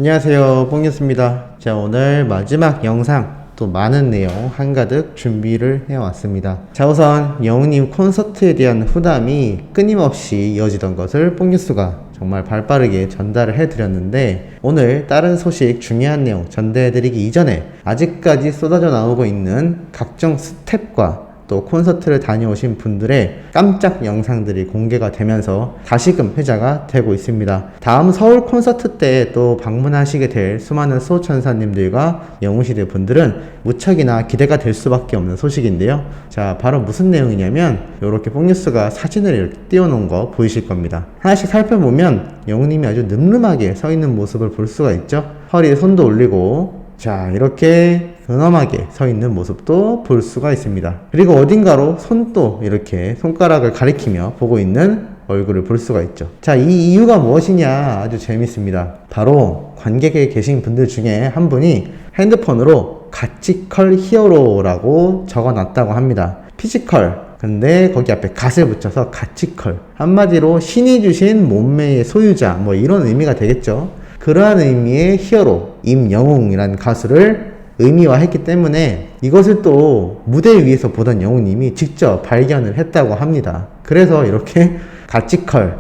안녕하세요, 뽕이었습니다. 자, 오늘 마지막 영상 또 많은 내용 한가득 준비를 해왔습니다. 자, 우선 영웅님 콘서트에 대한 후담이 끊임없이 이어지던 것을 뽕뉴스가 정말 발빠르게 전달을 해드렸는데, 오늘 다른 소식 중요한 내용 전달해드리기 이전에 아직까지 쏟아져 나오고 있는 각종 스텝과 또 콘서트를 다녀오신 분들의 깜짝 영상들이 공개가 되면서 다시금 회자가 되고 있습니다. 다음 서울 콘서트 때 또 방문하시게 될 수많은 수호천사님들과 영웅시대 분들은 무척이나 기대가 될 수밖에 없는 소식인데요. 자, 바로 무슨 내용이냐면 이렇게 뽕뉴스가 사진을 이렇게 띄워놓은 거 보이실 겁니다. 하나씩 살펴보면 영웅님이 아주 늠름하게 서 있는 모습을 볼 수가 있죠. 허리에 손도 올리고, 자, 이렇게 근엄하게 서 있는 모습도 볼 수가 있습니다. 그리고 어딘가로 손도 이렇게 손가락을 가리키며 보고 있는 얼굴을 볼 수가 있죠. 자, 이 이유가 무엇이냐, 아주 재밌습니다. 바로 관객에 계신 분들 중에 한 분이 핸드폰으로 가치컬 히어로라고 적어놨다고 합니다. 피지컬, 근데 거기 앞에 갓을 붙여서 가치컬, 한마디로 신이 주신 몸매의 소유자, 뭐 이런 의미가 되겠죠. 그러한 의미의 히어로 임영웅이라는 가수를 의미화했기 때문에 이것을 또 무대 위에서 보던 영웅님이 직접 발견을 했다고 합니다. 그래서 이렇게 가치컬,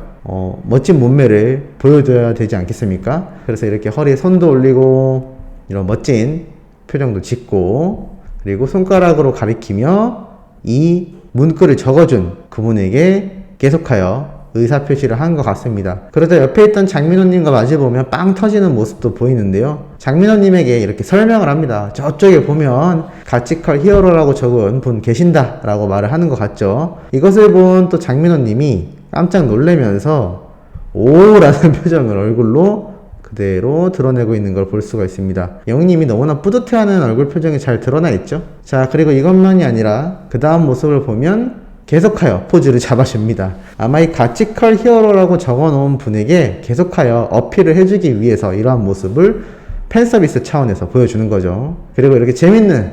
멋진 몸매를 보여줘야 되지 않겠습니까? 그래서 이렇게 허리에 손도 올리고 이런 멋진 표정도 짓고, 그리고 손가락으로 가리키며 이 문구를 적어준 그분에게 계속하여 의사표시를 한 것 같습니다. 그러자 옆에 있던 장민호님과 마주보면 빵 터지는 모습도 보이는데요. 장민호님에게 이렇게 설명을 합니다. 저쪽에 보면 가치컬 히어로라고 적은 분 계신다 라고 말을 하는 것 같죠. 이것을 본 또 장민호님이 깜짝 놀라면서 오라는 표정을 얼굴로 그대로 드러내고 있는 걸 볼 수가 있습니다. 영웅님이 너무나 뿌듯해하는 얼굴 표정이 잘 드러나 있죠. 자, 그리고 이것만이 아니라 그 다음 모습을 보면 계속하여 포즈를 잡아줍니다. 아마 이 가치컬 히어로라고 적어놓은 분에게 계속하여 어필을 해주기 위해서 이러한 모습을 팬서비스 차원에서 보여주는 거죠. 그리고 이렇게 재밌는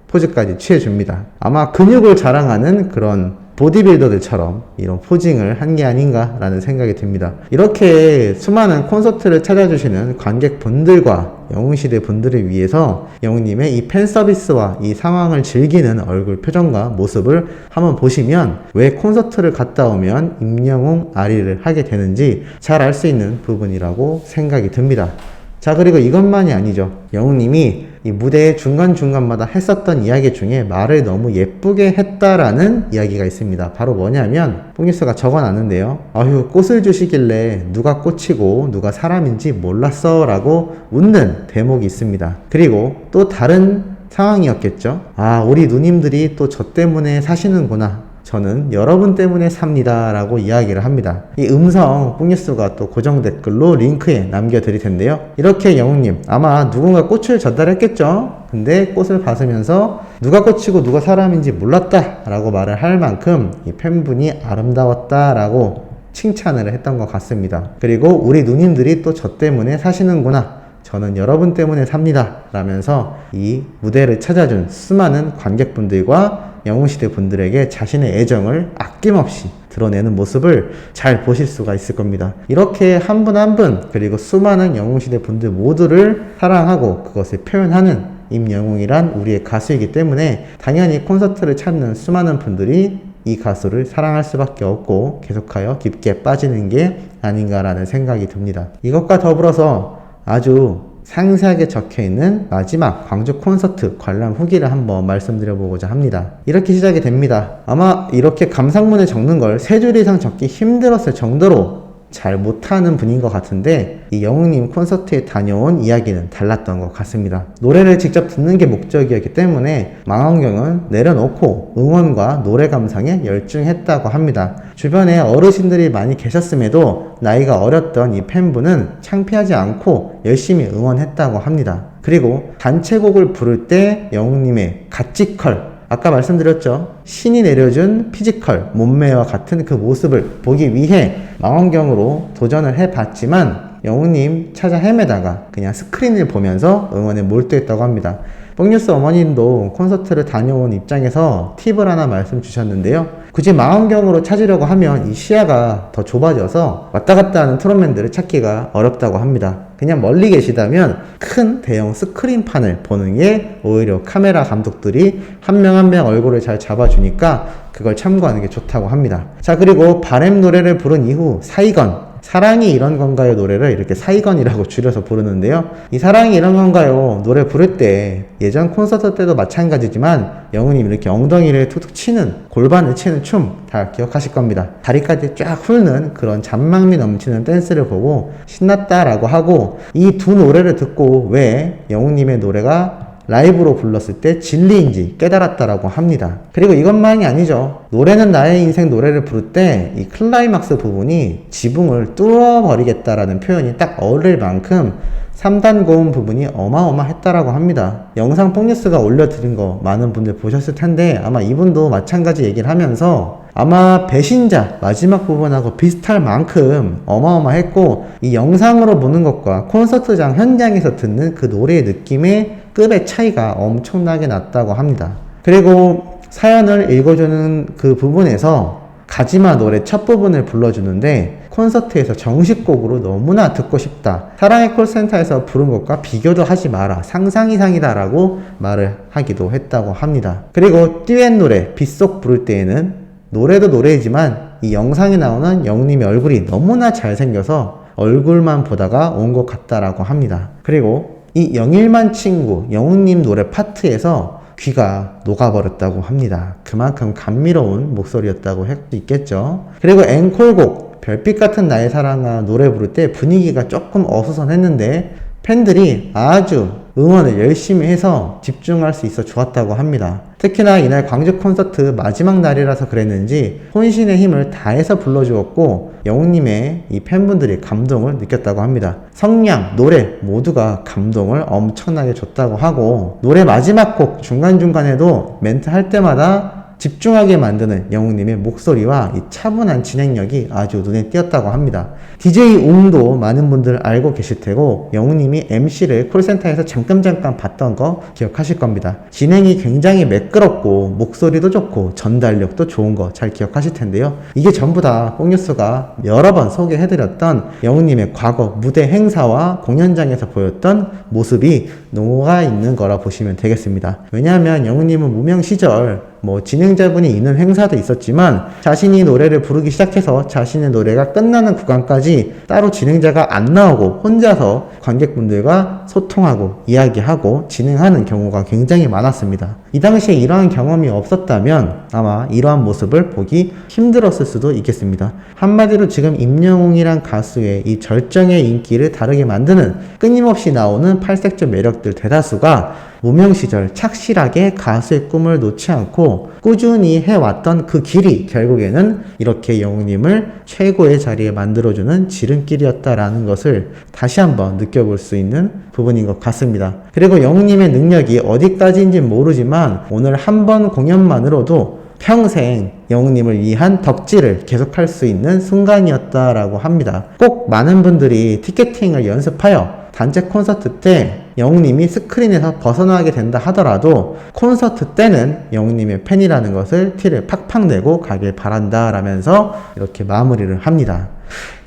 포즈까지 취해줍니다. 아마 근육을 자랑하는 그런 보디빌더들처럼 이런 포징을 한 게 아닌가라는 생각이 듭니다. 이렇게 수많은 콘서트를 찾아주시는 관객분들과 영웅시대 분들을 위해서 영웅님의 이 팬서비스와 이 상황을 즐기는 얼굴 표정과 모습을 한번 보시면 왜 콘서트를 갔다 오면 임영웅 아리를 하게 되는지 잘 알 수 있는 부분이라고 생각이 듭니다. 자, 그리고 이것만이 아니죠. 영웅님이 이 무대의 중간중간마다 했었던 이야기 중에 말을 너무 예쁘게 했다라는 이야기가 있습니다. 바로 뭐냐면 뽕뉴스가 적어놨는데요. 아휴, 꽃을 주시길래 누가 꽃이고 누가 사람인지 몰랐어 라고 웃는 대목이 있습니다. 그리고 또 다른 상황이었겠죠. 아, 우리 누님들이 또 저 때문에 사시는구나. 저는 여러분 때문에 삽니다 라고 이야기를 합니다. 이 음성 뽕뉴스가 또 고정 댓글로 링크에 남겨드릴 텐데요. 이렇게 영웅님 아마 누군가 꽃을 전달했겠죠. 근데 꽃을 받으면서 누가 꽃이고 누가 사람인지 몰랐다 라고 말을 할 만큼 이 팬분이 아름다웠다 라고 칭찬을 했던 것 같습니다. 그리고 우리 누님들이 또 저 때문에 사시는구나, 저는 여러분 때문에 삽니다 라면서 이 무대를 찾아준 수많은 관객분들과 영웅시대 분들에게 자신의 애정을 아낌없이 드러내는 모습을 잘 보실 수가 있을 겁니다. 이렇게 한 분 한 분, 그리고 수많은 영웅시대 분들 모두를 사랑하고 그것을 표현하는 임영웅이란 우리의 가수이기 때문에 당연히 콘서트를 찾는 수많은 분들이 이 가수를 사랑할 수밖에 없고 계속하여 깊게 빠지는 게 아닌가라는 생각이 듭니다. 이것과 더불어서 아주 상세하게 적혀있는 마지막 광주 콘서트 관람 후기를 한번 말씀드려보고자 합니다. 이렇게 시작이 됩니다. 아마 이렇게 감상문에 적는 걸 3줄 이상 적기 힘들었을 정도로 잘 못하는 분인 것 같은데, 이 영웅님 콘서트에 다녀온 이야기는 달랐던 것 같습니다. 노래를 직접 듣는 게 목적이었기 때문에 망원경은 내려놓고 응원과 노래 감상에 열중했다고 합니다. 주변에 어르신들이 많이 계셨음에도 나이가 어렸던 이 팬분은 창피하지 않고 열심히 응원했다고 합니다. 그리고 단체곡을 부를 때 영웅님의 가치컬, 아까 말씀드렸죠. 신이 내려준 피지컬, 몸매와 같은 그 모습을 보기 위해 망원경으로 도전을 해봤지만 영웅님 찾아 헤매다가 그냥 스크린을 보면서 응원에 몰두했다고 합니다. 뽕뉴스 어머님도 콘서트를 다녀온 입장에서 팁을 하나 말씀 주셨는데요. 굳이 망원경으로 찾으려고 하면 이 시야가 더 좁아져서 왔다 갔다 하는 트롯맨들을 찾기가 어렵다고 합니다. 그냥 멀리 계시다면 큰 대형 스크린판을 보는 게 오히려 카메라 감독들이 한 명 한 명 얼굴을 잘 잡아주니까 그걸 참고하는 게 좋다고 합니다. 자, 그리고 바램 노래를 부른 이후 사이건, 사랑이 이런 건가요 노래를 이렇게 사이건이라고 줄여서 부르는데요. 이 사랑이 이런 건가요 노래 부를 때 예전 콘서트 때도 마찬가지지만 영웅님 이렇게 엉덩이를 툭툭 치는, 골반을 치는 춤 다 기억하실 겁니다. 다리까지 쫙 훑는 그런 잔망미 넘치는 댄스를 보고 신났다라고 하고, 이 두 노래를 듣고 왜 영웅님의 노래가 라이브로 불렀을 때 진리인지 깨달았다라고 합니다. 그리고 이것만이 아니죠. 노래는 나의 인생 노래를 부를 때 이 클라이막스 부분이 지붕을 뚫어버리겠다라는 표현이 딱 어울릴 만큼 3단 고음 부분이 어마어마했다라고 합니다. 영상 뽕뉴스가 올려드린 거 많은 분들 보셨을 텐데 아마 이분도 마찬가지 얘기를 하면서 아마 배신자 마지막 부분하고 비슷할 만큼 어마어마했고, 이 영상으로 보는 것과 콘서트장 현장에서 듣는 그 노래의 느낌의 급의 차이가 엄청나게 났다고 합니다. 그리고 사연을 읽어주는 그 부분에서 가지마 노래 첫 부분을 불러주는데 콘서트에서 정식곡으로 너무나 듣고 싶다. 사랑의 콜센터에서 부른 것과 비교도 하지 마라. 상상 이상이다 라고 말을 하기도 했다고 합니다. 그리고 듀엣 노래 빗속 부를 때에는 노래도 노래이지만 이 영상에 나오는 영웅님의 얼굴이 너무나 잘생겨서 얼굴만 보다가 온 것 같다라고 합니다. 그리고 이 영일만 친구 영웅님 노래 파트에서 귀가 녹아버렸다고 합니다. 그만큼 감미로운 목소리였다고 할 수 있겠죠. 그리고 앵콜곡 별빛 같은 나의 사랑아 노래 부를 때 분위기가 조금 어수선했는데 팬들이 아주 응원을 열심히 해서 집중할 수 있어 좋았다고 합니다. 특히나 이날 광주 콘서트 마지막 날이라서 그랬는지 혼신의 힘을 다해서 불러주었고 영웅님의 이 팬분들이 감동을 느꼈다고 합니다. 성량, 노래 모두가 감동을 엄청나게 줬다고 하고, 노래 마지막 곡 중간중간에도 멘트 할 때마다 집중하게 만드는 영웅님의 목소리와 이 차분한 진행력이 아주 눈에 띄었다고 합니다. DJ 웅도 많은 분들 알고 계실 테고 영웅님이 MC를 콜센터에서 잠깐 봤던 거 기억하실 겁니다. 진행이 굉장히 매끄럽고 목소리도 좋고 전달력도 좋은 거 잘 기억하실 텐데요. 이게 전부 다 뽕뉴스가 여러 번 소개해드렸던 영웅님의 과거 무대 행사와 공연장에서 보였던 모습이 녹아 있는 거라 보시면 되겠습니다. 왜냐하면 영웅님은 무명 시절 진행자분이 있는 행사도 있었지만 자신이 노래를 부르기 시작해서 자신의 노래가 끝나는 구간까지 따로 진행자가 안 나오고 혼자서 관객분들과 소통하고 이야기하고 진행하는 경우가 굉장히 많았습니다. 이 당시에 이러한 경험이 없었다면 아마 이러한 모습을 보기 힘들었을 수도 있겠습니다. 한마디로 지금 임영웅이란 가수의 이 절정의 인기를 다르게 만드는 끊임없이 나오는 팔색조 매력들 대다수가 무명 시절 착실하게 가수의 꿈을 놓지 않고 꾸준히 해왔던 그 길이 결국에는 이렇게 영웅님을 최고의 자리에 만들어주는 지름길이었다라는 것을 다시 한번 느껴볼 수 있는 부분인 것 같습니다. 그리고 영웅님의 능력이 어디까지인지 모르지만 오늘 한 번 공연만으로도 평생 영웅님을 위한 덕질을 계속할 수 있는 순간이었다라고 합니다. 꼭 많은 분들이 티켓팅을 연습하여 단체 콘서트 때 영웅님이 스크린에서 벗어나게 된다 하더라도 콘서트 때는 영웅님의 팬이라는 것을 티를 팍팍 내고 가길 바란다 라면서 이렇게 마무리를 합니다.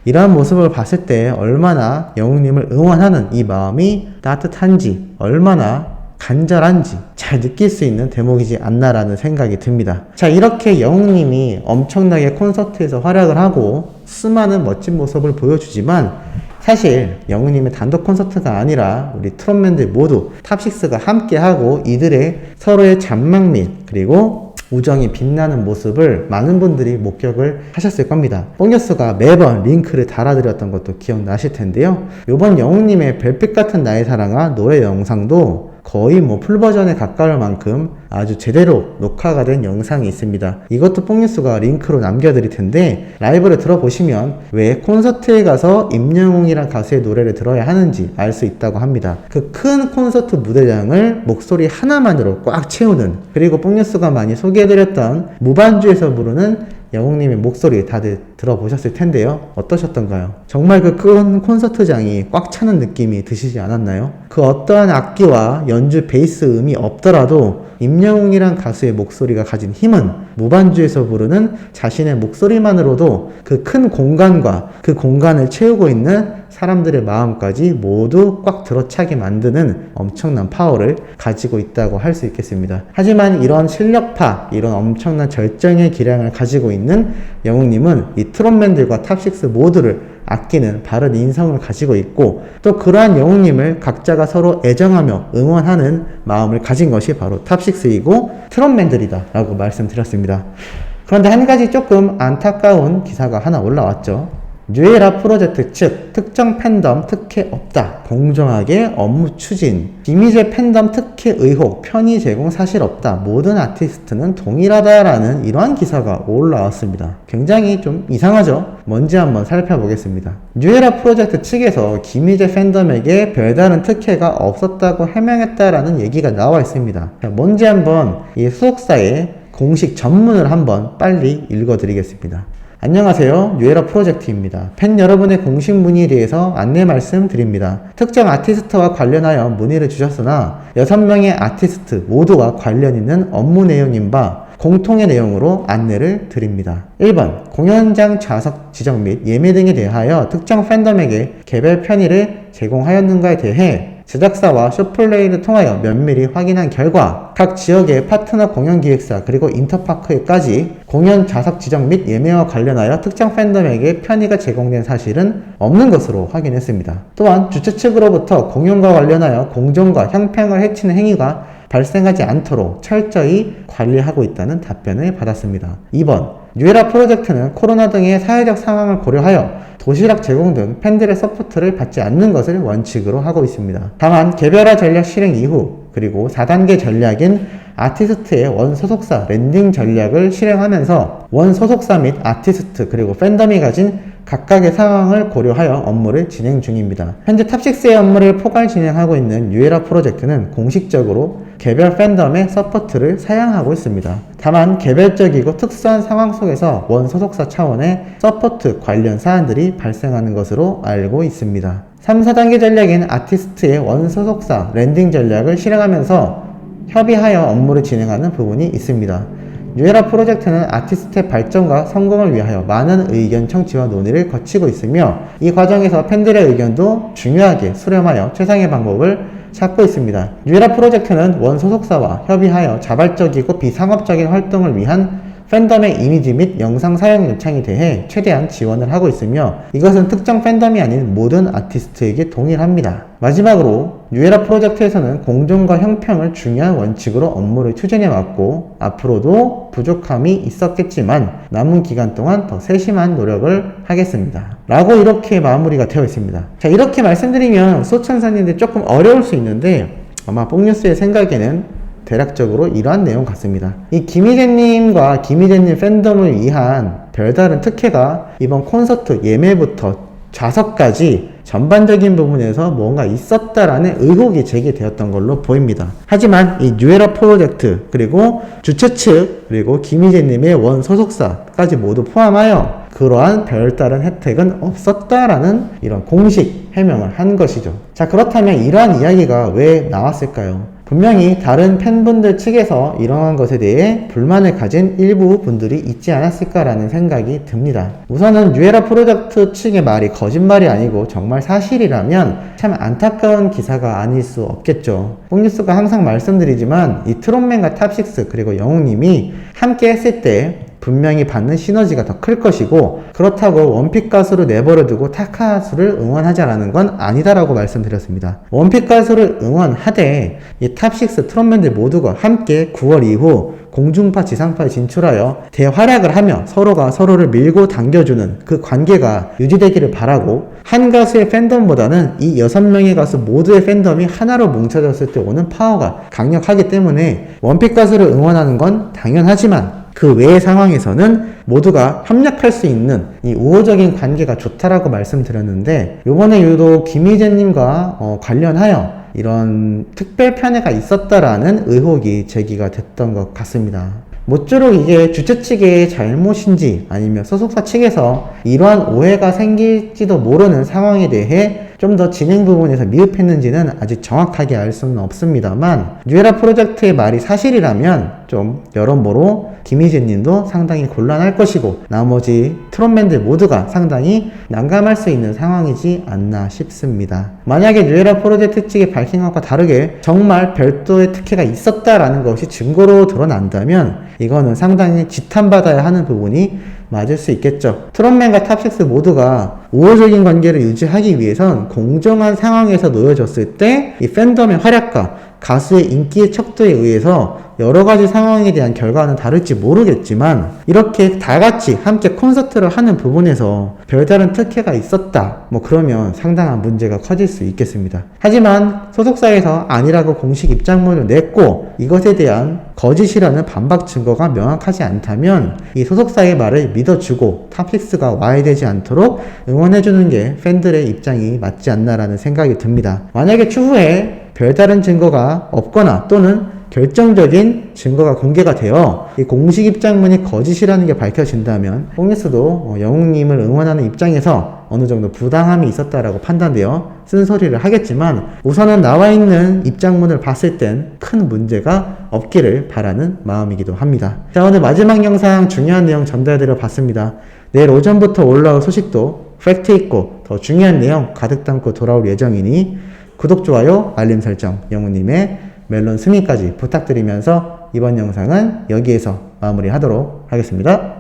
이러한 모습을 봤을 때 얼마나 영웅님을 응원하는 이 마음이 따뜻한지, 얼마나 간절한지 잘 느낄 수 있는 대목이지 않나라는 생각이 듭니다. 자, 이렇게 영웅님이 엄청나게 콘서트에서 활약을 하고 수많은 멋진 모습을 보여주지만 사실 영웅님의 단독 콘서트가 아니라 우리 트롯맨들 모두 탑6가 함께하고 이들의 서로의 잔망 및 그리고 우정이 빛나는 모습을 많은 분들이 목격을 하셨을 겁니다. 뽕뉴스가 매번 링크를 달아드렸던 것도 기억나실 텐데요. 이번 영웅님의 별빛 같은 나의 사랑아 노래 영상도 거의 풀버전에 가까울 만큼 아주 제대로 녹화가 된 영상이 있습니다. 이것도 뽕뉴스가 링크로 남겨드릴 텐데 라이브를 들어보시면 왜 콘서트에 가서 임영웅이란 가수의 노래를 들어야 하는지 알 수 있다고 합니다. 그 큰 콘서트 무대장을 목소리 하나만으로 꽉 채우는, 그리고 뽕뉴스가 많이 소개해드렸던 무반주에서 부르는 영웅님의 목소리 다들 들어보셨을 텐데요. 어떠셨던가요? 정말 그 큰 콘서트장이 꽉 차는 느낌이 드시지 않았나요? 그 어떠한 악기와 연주 베이스 음이 없더라도 임영웅이란 가수의 목소리가 가진 힘은 무반주에서 부르는 자신의 목소리만으로도 그 큰 공간과 그 공간을 채우고 있는 사람들의 마음까지 모두 꽉 들어차게 만드는 엄청난 파워를 가지고 있다고 할 수 있겠습니다. 하지만 이런 실력파, 이런 엄청난 절정의 기량을 가지고 있는 영웅님은 이 트롯맨들과 탑식스 모두를 아끼는 바른 인성을 가지고 있고, 또 그러한 영웅님을 각자가 서로 애정하며 응원하는 마음을 가진 것이 바로 탑식스이고 트롯맨들이다 라고 말씀드렸습니다. 그런데 한 가지 조금 안타까운 기사가 하나 올라왔죠. 뉴에라 프로젝트 측 특정 팬덤 특혜 없다. 공정하게 업무 추진. 김희재 팬덤 특혜 의혹. 편의 제공 사실 없다. 모든 아티스트는 동일하다라는 이러한 기사가 올라왔습니다. 굉장히 좀 이상하죠? 뭔지 한번 살펴보겠습니다. 뉴에라 프로젝트 측에서 김희재 팬덤에게 별다른 특혜가 없었다고 해명했다라는 얘기가 나와 있습니다. 뭔지 한번 이 소속사의 공식 전문을 한번 빨리 읽어드리겠습니다. 안녕하세요. 뉴에라 프로젝트입니다. 팬 여러분의 공식 문의에 대해서 안내 말씀드립니다. 특정 아티스트와 관련하여 문의를 주셨으나 6명의 아티스트 모두와 관련 있는 업무 내용인 바 공통의 내용으로 안내를 드립니다. 1번, 공연장 좌석 지정 및 예매 등에 대하여 특정 팬덤에게 개별 편의를 제공하였는가에 대해 제작사와 쇼플레이를 통하여 면밀히 확인한 결과 각 지역의 파트너 공연기획사 그리고 인터파크에까지 공연 좌석 지정 및 예매와 관련하여 특정 팬덤에게 편의가 제공된 사실은 없는 것으로 확인했습니다. 또한 주최 측으로부터 공연과 관련하여 공정과 형평을 해치는 행위가 발생하지 않도록 철저히 관리하고 있다는 답변을 받았습니다. 2번, 뉴에라 프로젝트는 코로나 등의 사회적 상황을 고려하여 도시락 제공 등 팬들의 서포트를 받지 않는 것을 원칙으로 하고 있습니다. 다만 개별화 전략 실행 이후 그리고 4단계 전략인 아티스트의 원소속사 랜딩 전략을 실행하면서 원소속사 및 아티스트 그리고 팬덤이 가진 각각의 상황을 고려하여 업무를 진행 중입니다. 현재 탑6의 업무를 포괄 진행하고 있는 뉴에라 프로젝트는 공식적으로 개별 팬덤의 서포트를 사양하고 있습니다. 다만 개별적이고 특수한 상황 속에서 원소속사 차원의 서포트 관련 사안들이 발생하는 것으로 알고 있습니다. 3, 4단계 전략인 아티스트의 원소속사 랜딩 전략을 실행하면서 협의하여 업무를 진행하는 부분이 있습니다. 뉴에라 프로젝트는 아티스트의 발전과 성공을 위하여 많은 의견 청취와 논의를 거치고 있으며 이 과정에서 팬들의 의견도 중요하게 수렴하여 최상의 방법을 찾고 있습니다. 뉴에라 프로젝트는 원소속사와 협의하여 자발적이고 비상업적인 활동을 위한 팬덤의 이미지 및 영상 사용 요청에 대해 최대한 지원을 하고 있으며 이것은 특정 팬덤이 아닌 모든 아티스트에게 동일합니다. 마지막으로 뉴에라 프로젝트에서는 공정과 형평을 중요한 원칙으로 업무를 추진해왔고 앞으로도 부족함이 있었겠지만 남은 기간 동안 더 세심한 노력을 하겠습니다. 라고 이렇게 마무리가 되어 있습니다. 자, 이렇게 말씀드리면 소천사님들 조금 어려울 수 있는데 아마 뽕뉴스의 생각에는 대략적으로 이러한 내용 같습니다. 이 김희재님과 김희재님 팬덤을 위한 별다른 특혜가 이번 콘서트 예매부터 좌석까지 전반적인 부분에서 뭔가 있었다라는 의혹이 제기되었던 걸로 보입니다. 하지만 이 뉴에라 프로젝트 그리고 주최 측 그리고 김희재님의 원 소속사까지 모두 포함하여 그러한 별다른 혜택은 없었다라는 이런 공식 해명을 한 것이죠. 자, 그렇다면 이러한 이야기가 왜 나왔을까요? 분명히 다른 팬분들 측에서 이러한 것에 대해 불만을 가진 일부 분들이 있지 않았을까라는 생각이 듭니다. 우선은 뉴에라 프로젝트 측의 말이 거짓말이 아니고 정말 사실이라면 참 안타까운 기사가 아닐 수 없겠죠. 뽕뉴스가 항상 말씀드리지만 이 트롯맨과 탑6 그리고 영웅님이 함께 했을 때 분명히 받는 시너지가 더 클 것이고 그렇다고 원픽 가수를 내버려두고 타 가수를 응원하자라는 건 아니다라고 말씀드렸습니다. 원픽 가수를 응원하되 이 탑6 트롯맨들 모두가 함께 9월 이후 공중파 지상파에 진출하여 대활약을 하며 서로가 서로를 밀고 당겨주는 그 관계가 유지되기를 바라고 한 가수의 팬덤보다는 이 6명의 가수 모두의 팬덤이 하나로 뭉쳐졌을 때 오는 파워가 강력하기 때문에 원픽 가수를 응원하는 건 당연하지만 그 외의 상황에서는 모두가 협력할 수 있는 이 우호적인 관계가 좋다라고 말씀드렸는데 요번에 유독 김희재님과 관련하여 이런 특별 편애가 있었다라는 의혹이 제기가 됐던 것 같습니다. 모쪼록 이게 주최 측의 잘못인지 아니면 소속사 측에서 이러한 오해가 생길지도 모르는 상황에 대해 좀 더 진행 부분에서 미흡했는지는 아직 정확하게 알 수는 없습니다만, 뉴에라 프로젝트의 말이 사실이라면 좀 여러모로 김희재 님도 상당히 곤란할 것이고 나머지 트롯맨들 모두가 상당히 난감할 수 있는 상황이지 않나 싶습니다. 만약에 뉴에라 프로젝트 측이 밝힌 것과 다르게 정말 별도의 특혜가 있었다라는 것이 증거로 드러난다면 이거는 상당히 지탄받아야 하는 부분이 맞을 수 있겠죠. 트롯맨과 탑6 모두가 우호적인 관계를 유지하기 위해선 공정한 상황에서 놓여졌을 때 이 팬덤의 활약과 가수의 인기의 척도에 의해서 여러 가지 상황에 대한 결과는 다를지 모르겠지만 이렇게 다 같이 함께 콘서트를 하는 부분에서 별다른 특혜가 있었다, 그러면 상당한 문제가 커질 수 있겠습니다. 하지만 소속사에서 아니라고 공식 입장문을 냈고 이것에 대한 거짓이라는 반박 증거가 명확하지 않다면 이 소속사의 말을 믿어주고 탑6가 와야 되지 않도록 응원해주는 게 팬들의 입장이 맞지 않나라는 생각이 듭니다. 만약에 추후에 별다른 증거가 없거나 또는 결정적인 증거가 공개가 되어 이 공식 입장문이 거짓이라는 게 밝혀진다면 뽕니스도 영웅님을 응원하는 입장에서 어느 정도 부당함이 있었다라고 판단되어 쓴소리를 하겠지만 우선은 나와 있는 입장문을 봤을 땐 큰 문제가 없기를 바라는 마음이기도 합니다. 자, 오늘 마지막 영상 중요한 내용 전달드려 봤습니다. 내일 오전부터 올라올 소식도 팩트 있고 더 중요한 내용 가득 담고 돌아올 예정이니 구독, 좋아요, 알림 설정, 영웅님의 멜론 승리까지 부탁드리면서 이번 영상은 여기에서 마무리하도록 하겠습니다.